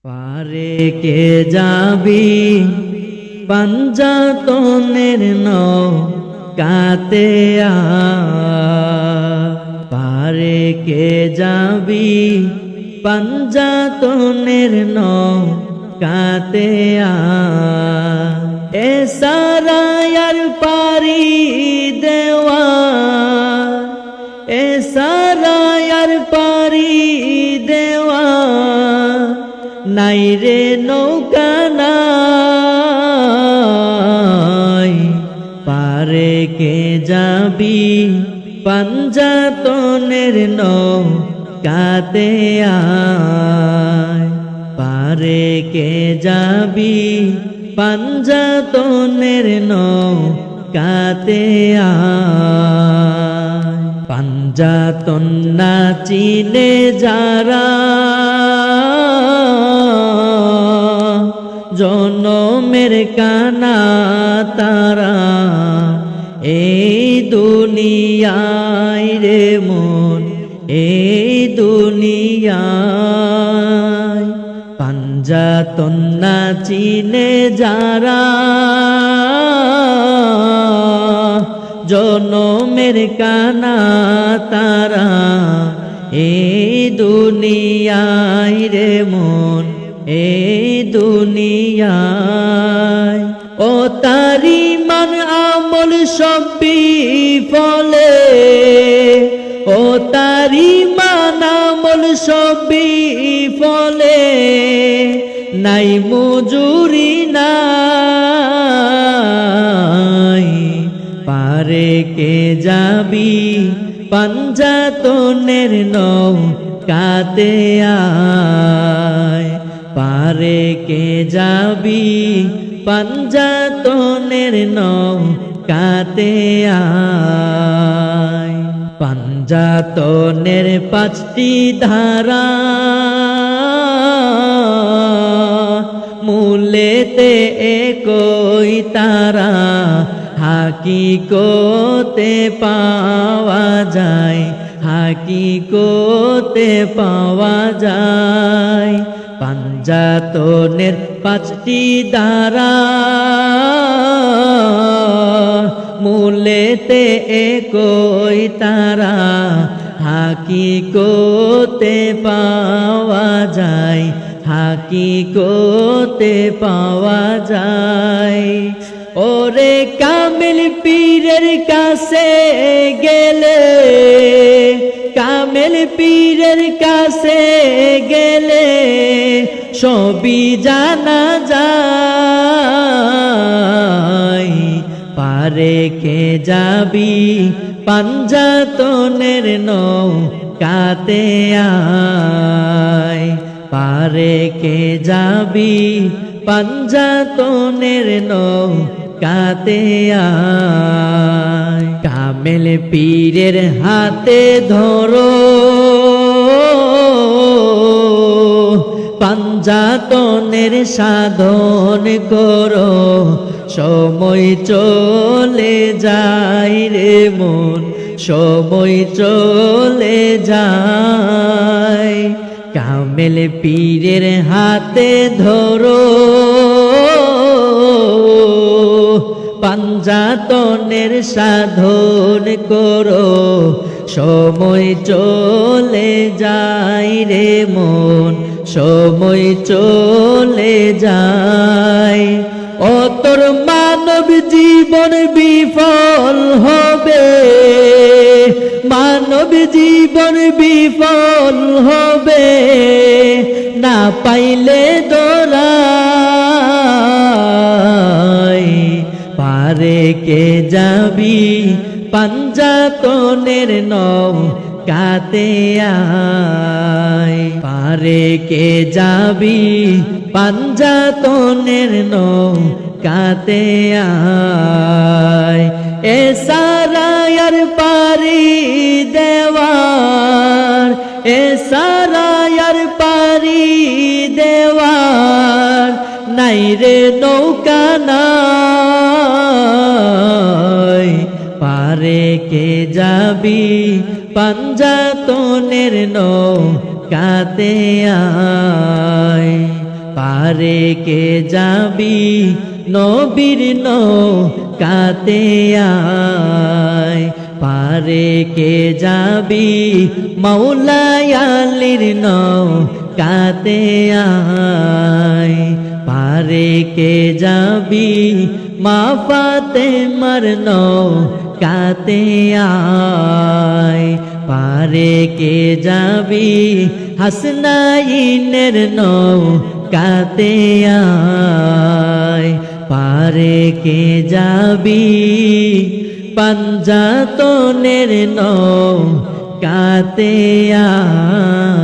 পারে কে যাবি পাঞ্জাতনের নৌকাতে পারে কে যাবি পাঞ্জাতনের নৌকাতে এ সারায়ার পারি দেওয়া এ সারায়ার পারি দেওয়া নাই রে নৌকা নাই পারে কে যাবি পাঞ্জাতনের নৌকাতে পারে কে যাবি পাঞ্জাতনের নৌকাতে পাঞ্জাতন না চিনে যারা জনমের কানা তারা এই দুনিয়ায় রে মন এই দুনিয়ায় পাঞ্জাতন না চিনে যারা জনমের কানা তারা এই দুনিয়ায় রে মন এই দুনিয়ায় ও তারি মান আমল সব বিফলে ও তারি মান আমল সব বিফলে নাই মজুরি নাই পারে কে যাবি পাঞ্জাতনের নৌকাতে পারে কে যাবি পাঞ্জাতনের নৌকাতে পাঞ্জাতনের পাঁচটি ধারা মূলেতে একই তারা হাকিকতে পাওয়া যায় হাকিকতে পাওয়া যায় পাঞ্জাতনের পাঁচটি ধারা মূলেতে একই তারা হাকিকতে পাওয়া যায় হাকিকতে পাওয়া যায় ওরে কামিল পীরের কাছে গেলে কামিল পীরের কাছে গেলে সবই জানা যায় পারে কে যাবি পাঞ্জাতনের নৌকাতে পারে কে যাবি পাঞ্জাতনের নৌকাতে কামেল পীরের হাতে ধরো পাঞ্জাতনের সাধন করো সময় চলে যায় রে মন সময় চলে যায় কামেল পীরের হাতে ধরো পাঞ্জাতনের সাধন করো সময় চলে যায় রে মন সময় চলে যায় ও তোর মানব জীবন বিফল হবে মানব জীবন বিফল হবে না পাইলে দোরাই পারে কে যাবি পাঞ্জাতনের নৌকাতে পারে কে যাবি পাঞ্জাতনের নৌকাতে এ সারায়ার পারি দেওয়ার এ সারায়ার পারি দেওয়ার নাই রে নৌকা নাই পারে কে যাবি পাঞ্জাতনের নৌকাতে পারে কে যাবি নবীর নৌকাতে আয় পারে কে যাবি মাওলাই আলীর নৌকাতে আয় পারে কে যাবি মা ফাতেমার নৌকাতে আয় পারে কে যাবি হাসনাইনের নৌকাতে আয় পারে কে যাবি পাঞ্জাতনের নৌকাতে আয়।